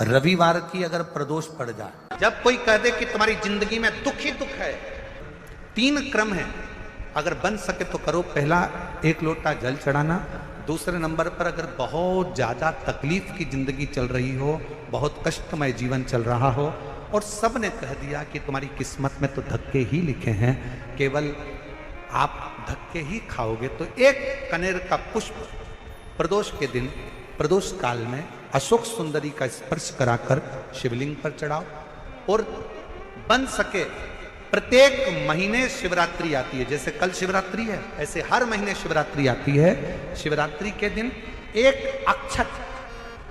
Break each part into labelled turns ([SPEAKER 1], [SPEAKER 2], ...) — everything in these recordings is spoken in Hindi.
[SPEAKER 1] रविवार की अगर प्रदोष पड़ जाए, जब कोई कह दे कि तुम्हारी जिंदगी में दुख ही दुख है, 3 क्रम है, अगर बन सके तो करो। पहला, 1 लोटा जल चढ़ाना। दूसरे नंबर पर अगर बहुत ज्यादा तकलीफ की जिंदगी चल रही हो, बहुत कष्टमय जीवन चल रहा हो और सब ने कह दिया कि तुम्हारी किस्मत में तो धक्के ही लिखे हैं, केवल आप धक्के ही खाओगे, तो 1 कनेर का पुष्प प्रदोष के दिन, प्रदोष काल में अशोक सुंदरी का स्पर्श कराकर शिवलिंग पर चढ़ाओ। और बन सके प्रत्येक महीने शिवरात्रि आती है, जैसे कल शिवरात्रि है ऐसे हर महीने शिवरात्रि आती है। शिवरात्रि के दिन 1 अक्षत,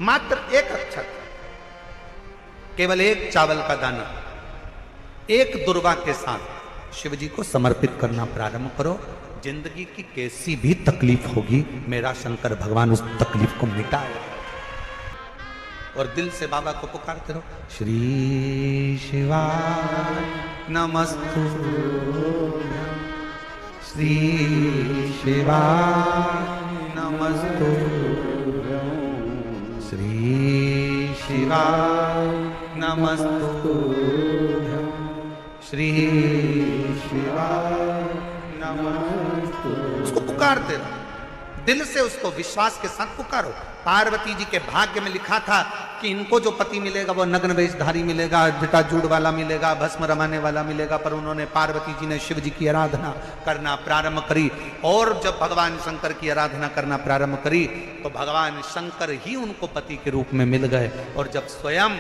[SPEAKER 1] मात्र 1 अक्षत, केवल 1 चावल का दाना, 1 दुर्वा के साथ शिव जी को समर्पित करना प्रारंभ करो। जिंदगी की कैसी भी तकलीफ होगी, मेरा शंकर भगवान उस तकलीफ को मिटाए। और दिल से बाबा को पुकारते रहो, श्री शिवाय नमस्तु, श्री शिवाय नमस्तु, श्री शिवाय नमस्तु, श्री शिवाय नमस्तु। उसको पुकारते रहो, दिल से उसको विश्वास के साथ पुकारो। पार्वती जी के भाग्य में लिखा था कि इनको जो पति मिलेगा वो नग्न वेशधारी मिलेगा, जटाजूड़ वाला मिलेगा, भस्म रमाने वाला मिलेगा, पर उन्होंने, पार्वती जी ने शिव जी की आराधना करना प्रारंभ करी। और जब भगवान शंकर की आराधना करना प्रारंभ करी तो भगवान शंकर ही उनको पति के रूप में मिल गए। और जब स्वयं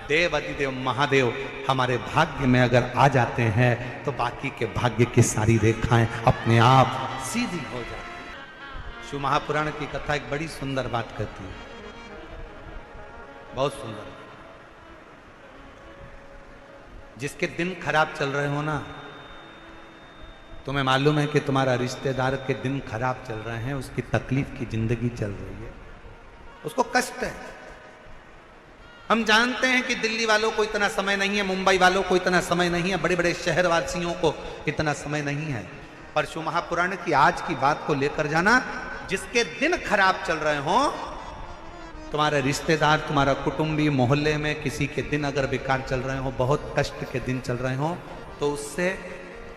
[SPEAKER 1] देव अधिदेव महादेव हमारे भाग्य में अगर आ जाते हैं तो बाकी के भाग्य की सारी रेखाएं अपने आप सीधी हो जाती। शिव महापुराण की कथा एक बड़ी सुंदर बात कहती है, बहुत सुंदर। जिसके दिन खराब चल रहे हो ना, तुम्हें मालूम है कि तुम्हारा रिश्तेदार के दिन खराब चल रहे हैं, उसकी तकलीफ की जिंदगी चल रही है, उसको कष्ट है। हम जानते हैं कि दिल्ली वालों को इतना समय नहीं है, मुंबई वालों को इतना समय नहीं है, बड़े बड़े शहर वासियों को इतना समय नहीं है, पर शिव महापुराण की आज की बात को लेकर जाना। जिसके दिन खराब चल रहे हो, तुम्हारे रिश्तेदार, तुम्हारा कुटुंबी, मोहल्ले में किसी के दिन अगर बेकार चल रहे हो, बहुत कष्ट के दिन चल रहे हो, तो उससे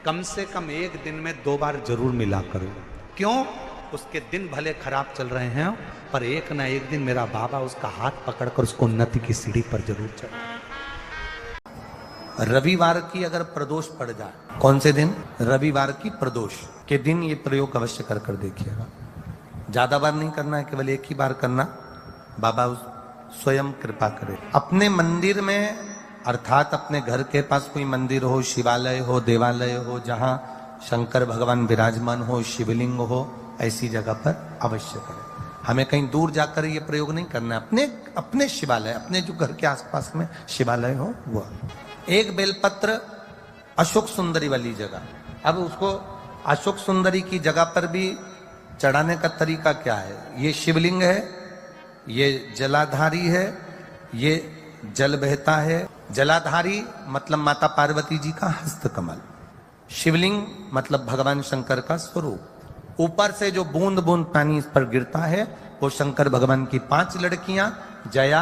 [SPEAKER 1] कम से कम 1 दिन में 2 बार जरूर मिला करो। क्यों? उसके दिन भले खराब चल रहे हैं, पर एक ना एक दिन मेरा बाबा उसका हाथ पकड़कर उसको उन्नति की सीढ़ी पर जरूर चढ़ा। रविवार की अगर प्रदोष पड़ जाए, कौन से दिन? रविवार की प्रदोष के दिन ये प्रयोग अवश्य कर कर देखिएगा। ज्यादा बार नहीं करना है, केवल 1 ही बार करना। बाबा स्वयं कृपा करे। अपने मंदिर में, अर्थात अपने घर के पास कोई मंदिर हो, शिवालय हो, देवालय हो, जहां शंकर भगवान विराजमान हो, शिवलिंग हो, ऐसी जगह पर अवश्य करें। हमें कहीं दूर जाकर ये प्रयोग नहीं करना है। अपने शिवालय, अपने जो घर के आसपास में शिवालय हो वो। 1 बेलपत्र अशोक सुंदरी वाली जगह। अब उसको अशोक सुंदरी की जगह पर भी चढ़ाने का तरीका क्या है? ये शिवलिंग है, ये जलाधारी है, ये जल बहता है। जलाधारी मतलब माता पार्वती जी का हस्त कमल, शिवलिंग मतलब भगवान शंकर का स्वरूप। ऊपर से जो बूंद बूंद पानी इस पर गिरता है वो शंकर भगवान की 5 लड़कियां, जया,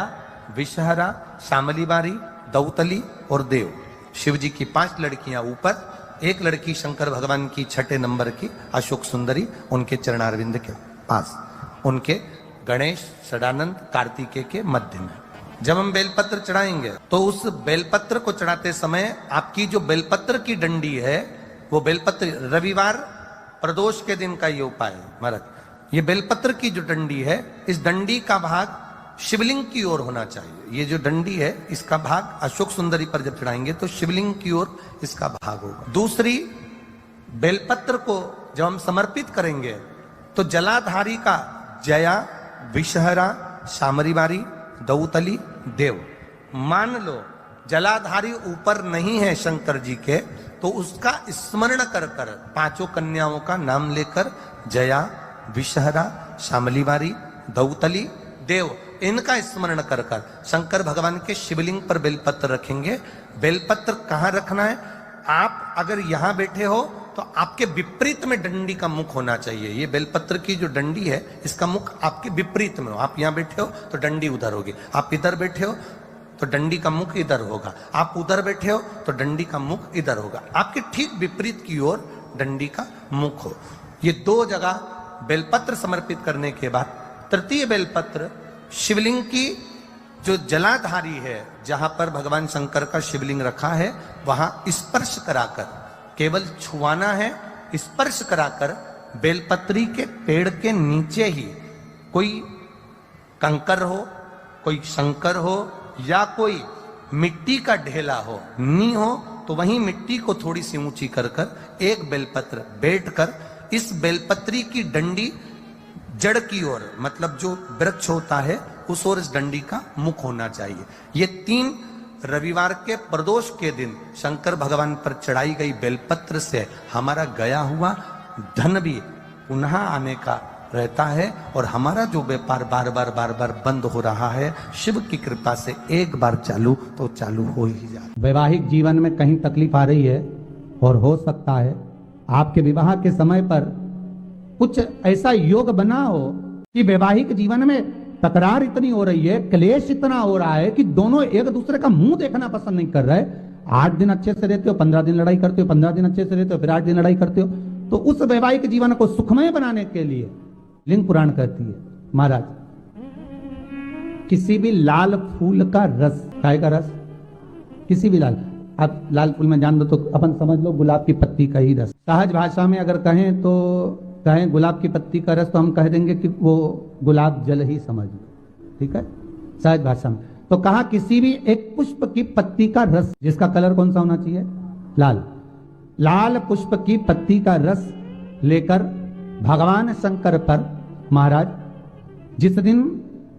[SPEAKER 1] विषहरा, शामली बारी, दौतली और देव। शिव जी की 5 लड़कियां ऊपर, 1 लड़की शंकर भगवान की 6 नंबर की अशोक सुंदरी उनके चरणारविंद के पास, उनके गणेश, षडानंद, कार्तिकेय के मध्य में। जब हम बेलपत्र चढ़ाएंगे तो उस बेलपत्र को चढ़ाते समय आपकी जो बेलपत्र की डंडी है, वो बेलपत्र, रविवार प्रदोष के दिन का ये उपाय है महाराज। ये बेलपत्र की जो डंडी है, इस डंडी का भाग शिवलिंग की ओर होना चाहिए। ये जो डंडी है, इसका भाग अशोक सुंदरी पर जब चढ़ाएंगे तो शिवलिंग की ओर इसका भाग होगा। दूसरी, बेलपत्र को जब हम समर्पित करेंगे तो जलाधारी का जया, विषहरा, शामरीबारी, दौतली, देव। मान लो जलाधारी ऊपर नहीं है शंकर जी के, तो उसका स्मरण कर कर 5 कन्याओं का नाम लेकर जया, विषहरा, शामलीबारी, दौतली, देव, इनका स्मरण कर कर शंकर भगवान के शिवलिंग पर बेलपत्र रखेंगे। बेलपत्र कहाँ रखना है? आप अगर यहां बैठे हो तो आपके विपरीत में डंडी का मुख होना चाहिए। ये बेलपत्र की जो डंडी है, इसका मुख आपके विपरीत में हो। आप यहां बैठे हो तो डंडी उधर होगी, आप इधर बैठे हो तो डंडी का मुख इधर होगा, आप उधर बैठे हो तो डंडी का मुख इधर होगा, आपके ठीक विपरीत की ओर डंडी का मुख हो। ये दो जगह बेलपत्र समर्पित करने के बाद तृतीय बेलपत्र शिवलिंग की जो जलाधारी है, जहां पर भगवान शंकर का शिवलिंग रखा है, वहां स्पर्श कराकर, केवल छुआना है, स्पर्श कराकर बेलपत्री के पेड़ के नीचे ही कोई कंकर हो, कोई शंकर हो या कोई मिट्टी का ढेला हो, नी हो, तो वहीं मिट्टी को थोड़ी सी ऊंची कर कर एक बेलपत्र बैठकर इस बेलपत्री की डंडी जड़ की ओर, मतलब जो वृक्ष होता है उस ओर इस डंडी का मुख होना चाहिए। ये 3 रविवार के प्रदोष के दिन शंकर भगवान पर चढ़ाई गई बेलपत्र से हमारा गया हुआ धन भी पुनः आने का रहता है और हमारा जो व्यापार बार बार बंद हो रहा है, शिव की कृपा से एक बार चालू तो चालू हो ही जाता।
[SPEAKER 2] वैवाहिक जीवन में कहीं तकलीफ आ रही है और हो सकता है आपके विवाह के समय पर कुछ ऐसा योग बना हो कि वैवाहिक जीवन में तकरार इतनी हो रही है, क्लेश इतना हो रहा है कि दोनों एक दूसरे का मुंह देखना पसंद नहीं कर रहे। 8 दिन अच्छे से रहते हो, 15 दिन लड़ाई करते हो, 15 दिन अच्छे से रहते हो, फिर 8 दिन लड़ाई करते हो। तो उस वैवाहिक जीवन को सुखमय बनाने के लिए लिंग पुराण कहती है, महाराज किसी भी लाल फूल का रस, काय का रस, किसी भी लाल, आप लाल फूल में जान दो तो अपन समझ लो गुलाब की पत्ती का ही रस। सहज भाषा में अगर कहें तो कहें गुलाब की पत्ती का रस, तो हम कह देंगे कि वो गुलाब जल ही समझ लो, ठीक है, सहज भाषा में। तो कहा किसी भी एक पुष्प की पत्ती का रस, जिसका कलर कौन सा होना चाहिए, लाल, लाल पुष्प की पत्ती का रस लेकर भगवान शंकर पर महाराज जिस दिन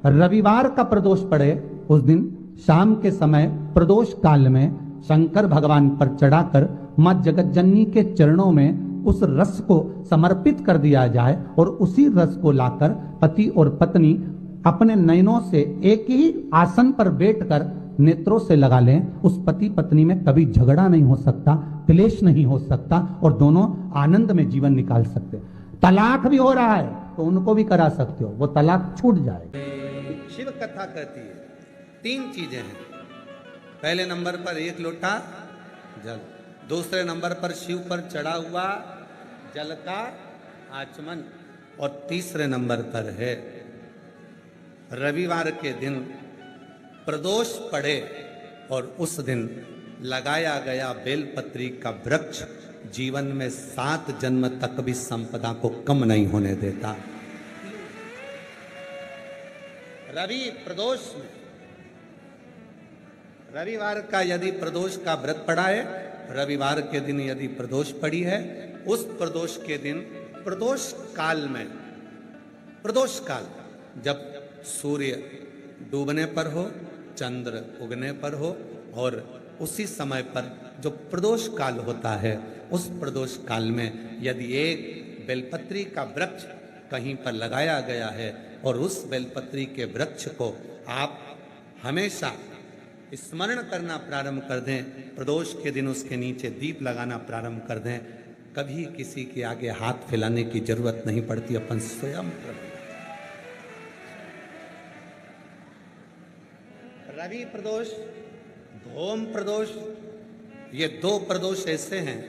[SPEAKER 2] रविवार का प्रदोष पड़े उस दिन शाम के समय प्रदोष काल में शंकर भगवान पर चढ़ाकर मां जगत जननी के चरणों में उस रस को समर्पित कर दिया जाए और उसी रस को लाकर पति और पत्नी अपने नयनों से एक ही आसन पर बैठकर नेत्रों से लगा लें। उस पति पत्नी में कभी झगड़ा नहीं हो सकता, क्लेश नहीं हो सकता और दोनों आनंद में जीवन निकाल सकते। तलाक भी हो रहा है तो उनको भी करा सकते हो, वो तलाक छूट जाएगा।
[SPEAKER 1] शिव कथा कहती है 3 चीजें हैं। पहले नंबर पर 1 लोटा जल, दूसरे नंबर पर शिव पर चढ़ा हुआ जल का आचमन और तीसरे नंबर पर है रविवार के दिन प्रदोष पड़े और उस दिन लगाया गया बेलपत्री का वृक्ष जीवन में 7 जन्म तक भी संपदा को कम नहीं होने देता। रवि प्रदोष में रविवार का यदि प्रदोष का व्रत पड़ा है, रविवार के दिन यदि प्रदोष पड़ी है, उस प्रदोष के दिन प्रदोष काल में, प्रदोष काल जब सूर्य डूबने पर हो, चंद्र उगने पर हो और उसी समय पर जो प्रदोष काल होता है, उस प्रदोष काल में यदि एक बेलपत्री का वृक्ष कहीं पर लगाया गया है और उस बेलपत्री के वृक्ष को आप हमेशा स्मरण करना प्रारंभ कर दें, प्रदोष के दिन उसके नीचे दीप लगाना प्रारंभ कर दें, कभी किसी के आगे हाथ फैलाने की जरूरत नहीं पड़ती, अपन स्वयं कर। रवि प्रदोष, भौम प्रदोष, ये 2 प्रदोष ऐसे हैं,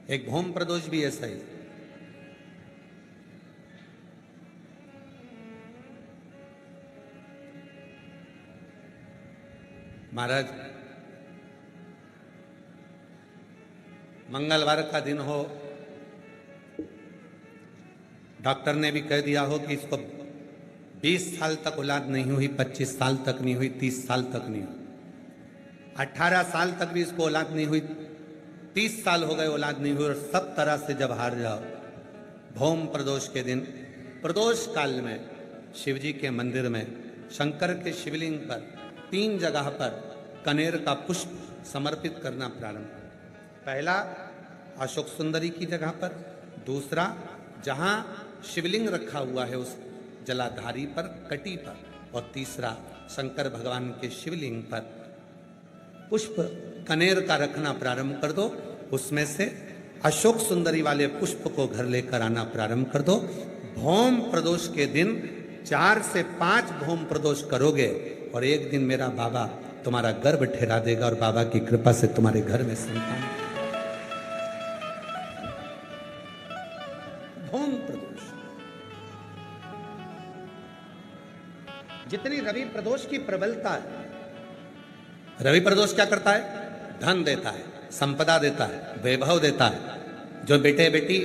[SPEAKER 1] एक भौम प्रदोष भी ऐसा ही। महाराज मंगलवार का दिन हो, डॉक्टर ने भी कह दिया हो कि इसको 20 साल तक औलाद नहीं हुई, 25 साल तक नहीं हुई, 30 साल तक नहीं हुई, 18 साल तक भी इसको औलाद नहीं हुई, 30 साल हो गए औलाद नहीं हुई और सब तरह से जब हार जाओ, भौम प्रदोष के दिन प्रदोष काल में शिवजी के मंदिर में शंकर के शिवलिंग पर 3 जगह पर कनेर का पुष्प समर्पित करना प्रारंभ। पहला अशोक सुंदरी की जगह पर, दूसरा जहां शिवलिंग रखा हुआ है उस जलाधारी पर, कटी पर, और तीसरा शंकर भगवान के शिवलिंग पर पुष्प कनेर का रखना प्रारंभ कर दो। उसमें से अशोक सुंदरी वाले पुष्प को घर लेकर आना प्रारंभ कर दो। भौम प्रदोष के दिन 4 से 5 भौम प्रदोष करोगे, और एक दिन मेरा बाबा तुम्हारा गर्भ ठहरा देगा और बाबा की कृपा से तुम्हारे घर में संतान। भौम प्रदोष, जितनी रवि प्रदोष की प्रबलता है, रवि प्रदोष क्या करता है? धन देता है, संपदा देता है, वैभव देता है। जो बेटे बेटी,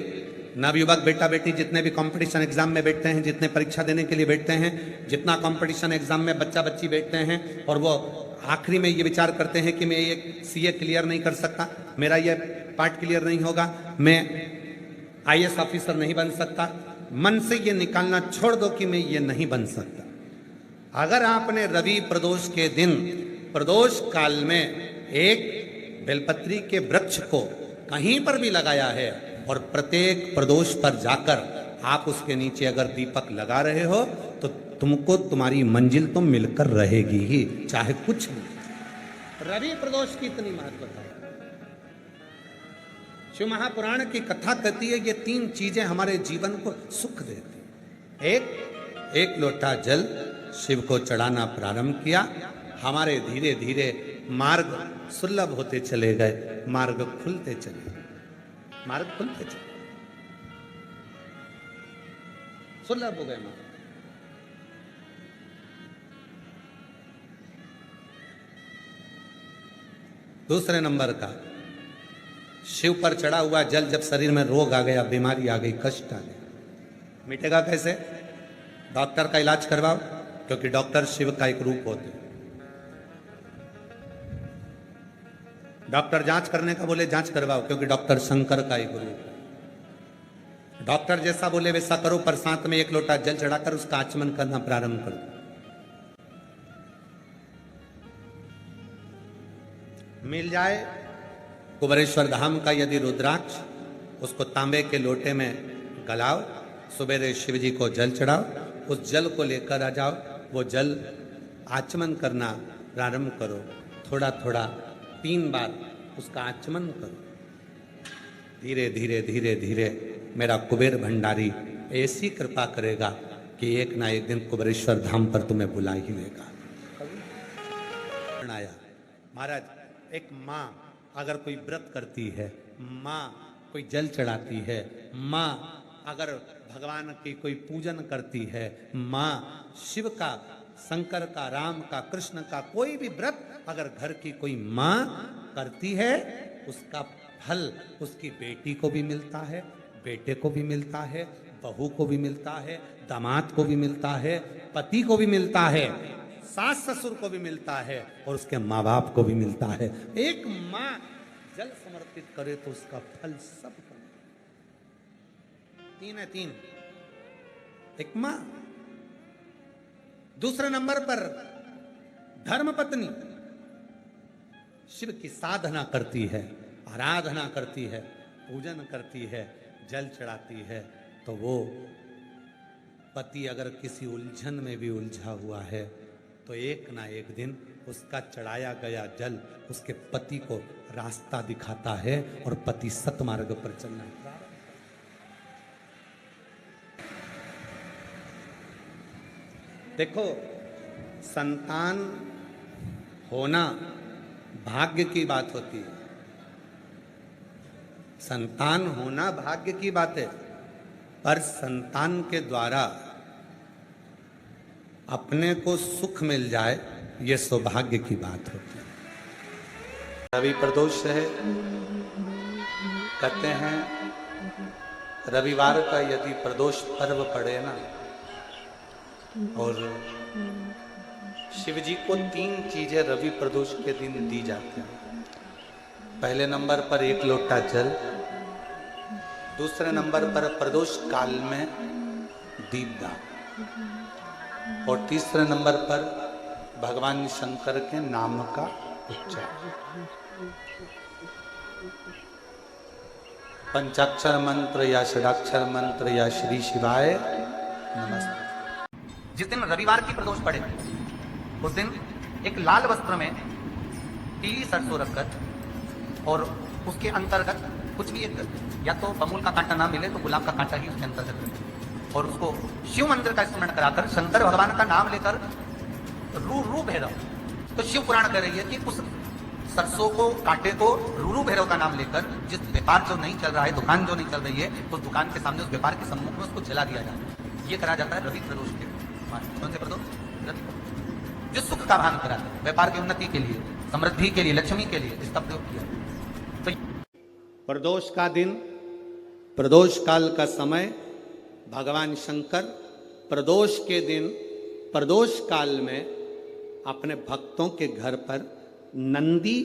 [SPEAKER 1] नवयुवक बेटा बेटी जितने भी कंपटीशन एग्जाम में बैठते हैं, जितने परीक्षा देने के लिए बैठते हैं, जितना कंपटीशन एग्जाम में बच्चा बच्ची बैठते हैं और वो आखिरी में ये विचार करते हैं कि मैं ये सीए क्लियर नहीं कर सकता, मेरा ये पार्ट क्लियर नहीं होगा, मैं आईएएस ऑफिसर नहीं बन सकता, मन से ये निकालना छोड़ दो कि मैं ये नहीं बन सकता। अगर आपने रवि प्रदोष के दिन प्रदोष काल में एक बेलपत्री के वृक्ष को कहीं पर भी लगाया है और प्रत्येक प्रदोष पर जाकर आप उसके नीचे अगर दीपक लगा रहे हो तो तुमको तुम्हारी मंजिल तो मिलकर रहेगी ही, चाहे कुछ नहीं। रवि प्रदोष की इतनी महत्वता है। शिव महापुराण की कथा कहती है ये 3 चीजें हमारे जीवन को सुख देती। एक लोटा जल शिव को चढ़ाना प्रारंभ किया, हमारे धीरे धीरे मार्ग सुलभ होते चले गए, मार्ग खुलते चले गए, मार्ग खुलते चले, सुलभ हो गए मार्ग। दूसरे नंबर का, शिव पर चढ़ा हुआ जल जब शरीर में रोग आ गया, बीमारी आ गई, कष्ट आ गया, मिटेगा कैसे? डॉक्टर का इलाज करवाओ, क्योंकि डॉक्टर शिव का एक रूप होते हैं। डॉक्टर जांच करने का बोले जांच करवाओ, क्योंकि डॉक्टर शंकर का एक रूप है। डॉक्टर जैसा बोले वैसा करो, पर साथ में 1 लोटा जल चढ़ाकर उसका आचमन करना प्रारंभ कर दो। मिल जाए कुबेरेश्वर धाम का यदि रुद्राक्ष, उसको तांबे के लोटे में गलाओ, सुबेरे शिव जी को जल चढ़ाओ, उस जल को लेकर आ जाओ, वो जल आचमन करना प्रारंभ करो, थोड़ा थोड़ा 3 बार उसका आचमन करो। धीरे धीरे धीरे धीरे मेरा कुबेर भंडारी ऐसी कृपा करेगा कि एक ना एक दिन कुबेरेश्वर धाम पर तुम्हें बुला ही लेगा। आया महाराज, एक माँ अगर कोई व्रत करती है, माँ कोई जल चढ़ाती है, माँ अगर भगवान की कोई पूजन करती है, माँ शिव का, शंकर का, राम का, कृष्ण का कोई भी व्रत अगर घर की कोई माँ करती है, उसका फल उसकी बेटी को भी मिलता है, बेटे को भी मिलता है, बहू को भी मिलता है, दामाद को भी मिलता है, पति को भी मिलता है, सास ससुर को भी मिलता है और उसके माँ बाप को भी मिलता है। एक माँ जल समर्पित करे तो उसका फल सबको। 3 है 3, एक माँ। दूसरे नंबर पर धर्म पत्नी शिव की साधना करती है, आराधना करती है, पूजन करती है, जल चढ़ाती है, तो वो पति अगर किसी उलझन में भी उलझा हुआ है तो एक ना एक दिन उसका चढ़ाया गया जल उसके पति को रास्ता दिखाता है और पति सतमार्ग पर चलना प्रारंभ। देखो, संतान होना भाग्य की बात होती है, संतान होना भाग्य की बात है, पर संतान के द्वारा अपने को सुख मिल जाए ये सौभाग्य की बात होती है। रवि प्रदोष है, कहते हैं रविवार का यदि प्रदोष पर्व पड़े ना, और शिव जी को 3 चीजें रवि प्रदोष के दिन दी जाती हैं। पहले नंबर पर 1 लोटा जल, दूसरे नंबर पर प्रदोष काल में दीपदान, और तीसरे नंबर पर भगवान शंकर के नाम का उच्चारण। पंचाक्षर मंत्र या षडाक्षर मंत्र या श्री शिवाय नमस्ते। जिस दिन रविवार की प्रदोष पड़े उस दिन एक लाल वस्त्र में पीली सरसों रखकर और उसके अंतर्गत कुछ भी एक, या तो बबूल का कांटा ना मिले तो गुलाब का कांटा ही उसके अंतर्गत रखें, और उसको शिव मंदिर का स्मरण कराकर शंकर भगवान का नाम लेकर रू भैरव। तो शिव पुराण कह रही है कि उस सरसों को कांटे को रू भैरव का नाम लेकर जिस व्यापार जो नहीं चल रहा है, दुकान जो नहीं चल रही है, तो दुकान के सामने उस व्यापार के सम्मुख में उसको जला दिया जाता है। ये करा जाता है रवि प्रदोष के। कौन से प्रदोष? जो सुख का भान कराता है, व्यापार की उन्नति के लिए, समृद्धि के लिए, लक्ष्मी के लिए इसका प्रयोग किया। तो
[SPEAKER 2] प्रदोष का दिन, प्रदोष काल का समय, भगवान शंकर प्रदोष के दिन, प्रदोष काल में अपने भक्तों के घर पर नंदी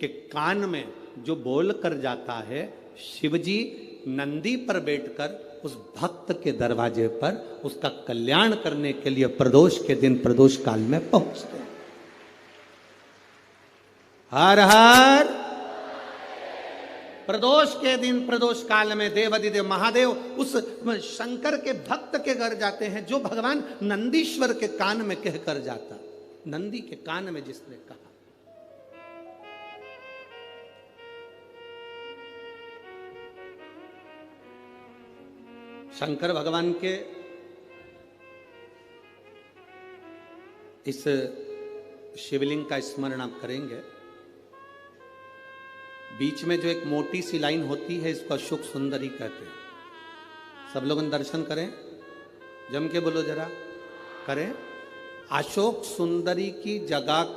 [SPEAKER 2] के कान में जो बोल कर जाता है, शिवजी नंदी पर बैठकर उस भक्त के दरवाजे पर उसका कल्याण करने के लिए प्रदोष के दिन, प्रदोष काल में पहुंचते हैं। हर हर प्रदोष के दिन, प्रदोष काल में देवाधिदेव महादेव उस शंकर के भक्त के घर जाते हैं, जो भगवान नंदीश्वर के कान में कहकर जाता। नंदी के कान में जिसने कहा, शंकर भगवान के इस शिवलिंग का स्मरण आप करेंगे। बीच में जो एक मोटी सी लाइन होती है, इसको अशोक सुंदरी कहते हैं। सब लोग दर्शन करें, जम के बोलो जरा, करें। अशोक सुंदरी की जगह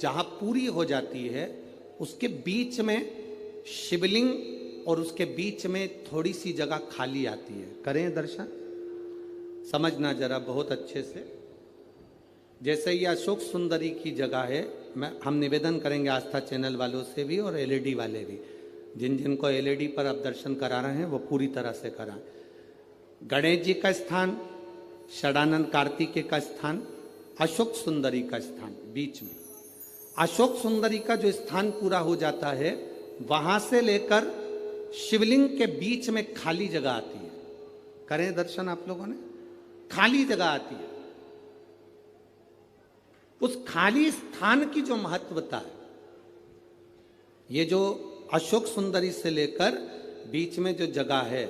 [SPEAKER 2] जहां पूरी हो जाती है, उसके बीच में शिवलिंग और उसके बीच में थोड़ी सी जगह खाली आती है। करें दर्शन, समझना जरा बहुत अच्छे से। जैसे ये अशोक सुंदरी की जगह है, हम निवेदन करेंगे आस्था चैनल वालों से भी और एलईडी वाले भी, जिन जिनको एलईडी पर आप दर्शन करा रहे हैं वो पूरी तरह से कराएं। गणेश जी का स्थान, षडानंद कार्तिकेय का स्थान, अशोक सुंदरी का स्थान बीच में। अशोक सुंदरी का जो स्थान पूरा हो जाता है, वहां से लेकर शिवलिंग के बीच में खाली जगह आती है। करें दर्शन आप लोगों ने, खाली जगह आती है। उस खाली स्थान की जो महत्वता है, ये जो अशोक सुंदरी से लेकर बीच में जो जगह है,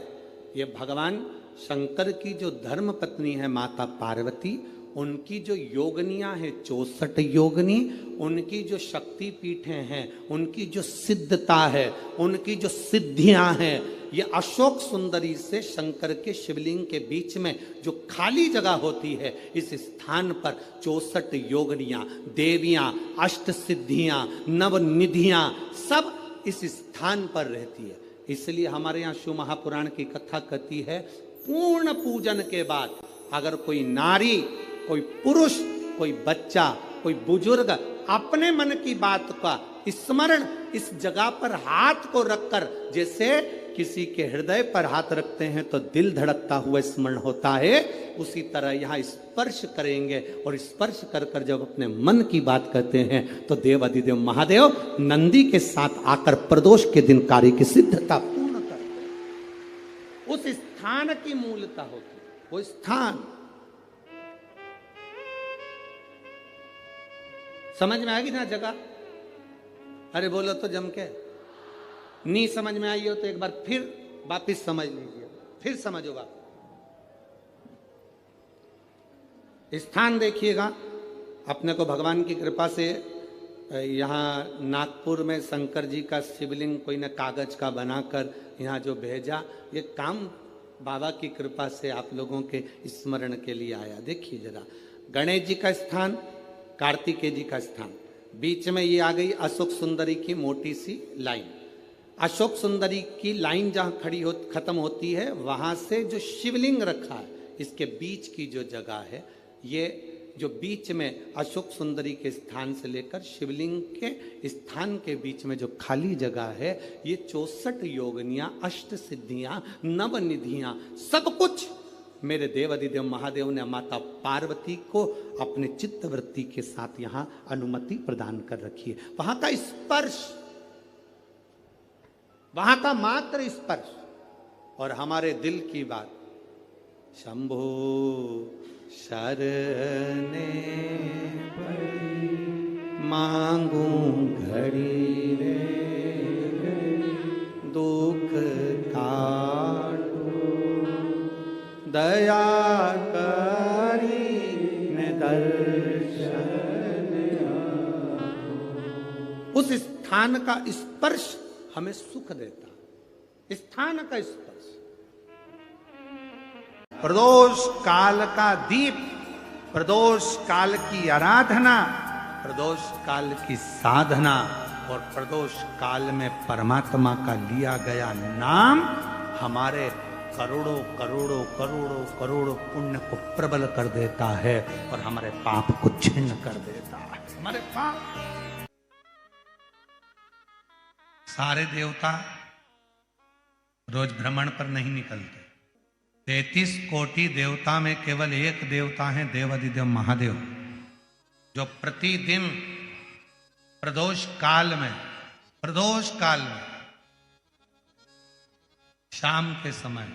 [SPEAKER 2] ये भगवान शंकर की जो धर्म पत्नी है माता पार्वती, उनकी जो योगनियां हैं 64 योगनी, उनकी जो शक्ति पीठें हैं, उनकी जो सिद्धता है, उनकी जो सिद्धियां हैं, ये अशोक सुंदरी से शंकर के शिवलिंग के बीच में जो खाली जगह होती है, इस स्थान पर 64 योगनियां, देवियां, अष्ट सिद्धियां, नवनिधियां सब इस स्थान पर रहती है। इसलिए हमारे यहाँ शिव महापुराण की कथा कहती है, पूर्ण पूजन के बाद अगर कोई नारी, कोई पुरुष, कोई बच्चा, कोई बुजुर्ग अपने मन की बात का स्मरण इस जगह पर हाथ को रखकर, जैसे किसी के हृदय पर हाथ रखते हैं तो दिल धड़कता हुआ स्मरण होता है, उसी तरह यहाँ स्पर्श करेंगे और स्पर्श कर कर जब अपने मन की बात कहते हैं तो देवाधिदेव महादेव नंदी के साथ आकर प्रदोष के दिन कार्य की सिद्धता पूर्ण करते हैं। उस स्थान की मूलता होती है, वो स्थान समझ में आएगी ना जगह? अरे बोलो तो जम के। नहीं समझ में आई हो तो एक बार फिर वापिस समझ लीजिए, फिर समझोगा। स्थान देखिएगा, अपने को भगवान की कृपा से यहाँ नागपुर में शंकर जी का शिवलिंग कोई ने कागज का बनाकर यहाँ जो भेजा, ये काम बाबा की कृपा से आप लोगों के स्मरण के लिए आया। देखिए जरा, गणेश जी का स्थान, कार्तिकेय जी का स्थान, बीच में ये आ गई अशोक सुंदरी की मोटी सी लाइन। अशोक सुंदरी की लाइन जहां खड़ी हो खत्म होती है, वहां से जो शिवलिंग रखा है, इसके बीच की जो जगह है, ये जो बीच में अशोक सुंदरी के स्थान से लेकर शिवलिंग के स्थान के बीच में जो खाली जगह है, ये 64 योगनियां, अष्ट सिद्धियां, नवनिधियां, सब कुछ मेरे देवाधिदेव महादेव ने माता पार्वती को अपने चित्तवृत्ति के साथ यहां अनुमति प्रदान कर रखी है। वहां का स्पर्श, वहां का मात्र स्पर्श और हमारे दिल की बात, शंभो शरणे पड़ी मांगू घड़ी रे दुख काटो दया करी ने दर्शन उस स्थान का स्पर्श हमें सुख देता है, स्थान का स्पर्श। प्रदोष काल का दीप, प्रदोष काल की आराधना, प्रदोष काल की साधना और प्रदोष काल में परमात्मा का लिया गया नाम हमारे करोड़ों करोड़ों करोड़ों करोड़ों पुण्य को प्रबल कर देता है और हमारे पाप को छिन्न कर देता है। हमारे पाप, सारे देवता रोज भ्रमण पर नहीं निकलते। 33 कोटि देवता में केवल एक देवता है देवाधिदेव महादेव, जो प्रतिदिन प्रदोष काल में शाम के समय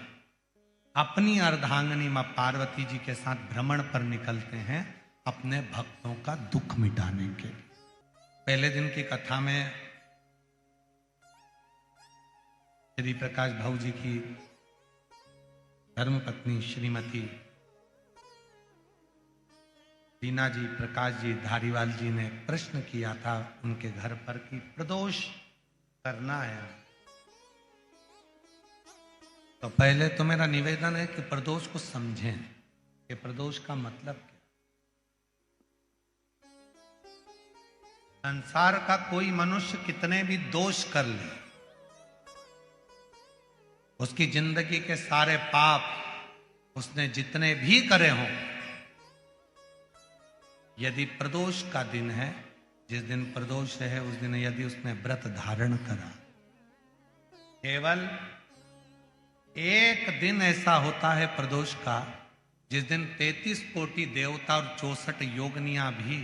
[SPEAKER 2] अपनी अर्धांगिनी मां पार्वती जी के साथ भ्रमण पर निकलते हैं अपने भक्तों का दुख मिटाने के लिए। पहले दिन की कथा में श्री प्रकाश भाऊ जी की धर्मपत्नी श्रीमती दीना जी, प्रकाश जी, धारीवाल जी ने प्रश्न किया था उनके घर पर कि प्रदोष करना है, तो पहले तो मेरा निवेदन है कि प्रदोष को समझें कि प्रदोष का मतलब क्या। संसार का कोई मनुष्य कितने भी दोष कर ले, उसकी जिंदगी के सारे पाप उसने जितने भी करे हों, यदि प्रदोष का दिन है, जिस दिन प्रदोष है उस दिन यदि उसने व्रत धारण करा, केवल एक दिन ऐसा होता है प्रदोष का जिस दिन 33 कोटि देवता और 64 योगनियां भी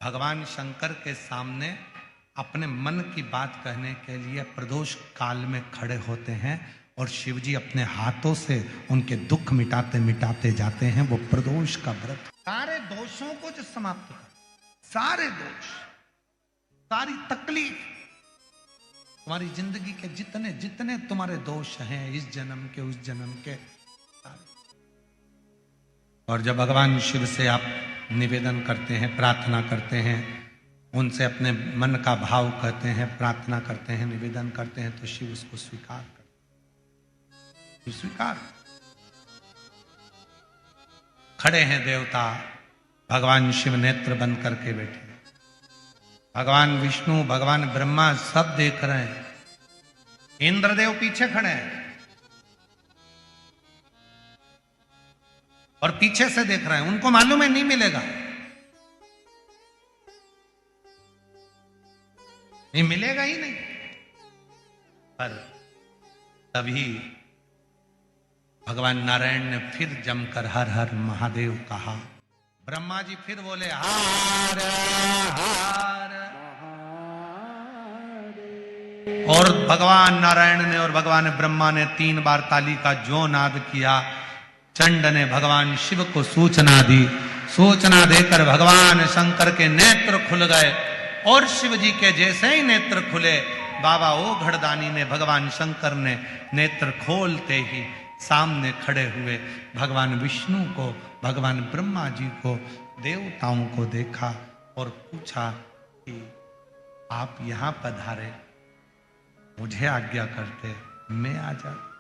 [SPEAKER 2] भगवान शंकर के सामने अपने मन की बात कहने के लिए प्रदोष काल में खड़े होते हैं और शिव जी अपने हाथों से उनके दुख मिटाते मिटाते जाते हैं। वो प्रदोष का व्रत सारे दोषों को जो समाप्त कर, सारे दोष, सारी तकलीफ, तुम्हारी जिंदगी के जितने जितने तुम्हारे दोष हैं इस जन्म के उस जन्म के, और जब भगवान शिव से आप निवेदन करते हैं, प्रार्थना करते हैं, उनसे अपने मन का भाव कहते हैं, प्रार्थना करते हैं, निवेदन करते हैं, तो शिव उसको स्वीकार करते, स्वीकार। खड़े हैं देवता, भगवान शिव नेत्र बंद करके बैठे, भगवान विष्णु, भगवान ब्रह्मा सब देख रहे हैं, इंद्रदेव पीछे खड़े हैं और पीछे से देख रहे हैं। उनको मालूम है नहीं मिलेगा, ये मिलेगा ही नहीं। पर तभी भगवान नारायण ने फिर जमकर हर हर महादेव कहा। ब्रह्मा जी फिर बोले हार हार, और भगवान नारायण ने और भगवान ब्रह्मा ने 3 बार ताली का जो नाद किया। चंड ने भगवान शिव को सूचना दी, सूचना देकर भगवान शंकर के नेत्र खुल गए और शिव जी के जैसे ही नेत्र खुले, बाबा ओ घड़दानी ने, भगवान शंकर ने नेत्र खोलते ही सामने खड़े हुए भगवान विष्णु को, भगवान ब्रह्मा जी को, देवताओं को देखा और पूछा कि आप यहां पधारे, मुझे आज्ञा करते मैं आ जाता।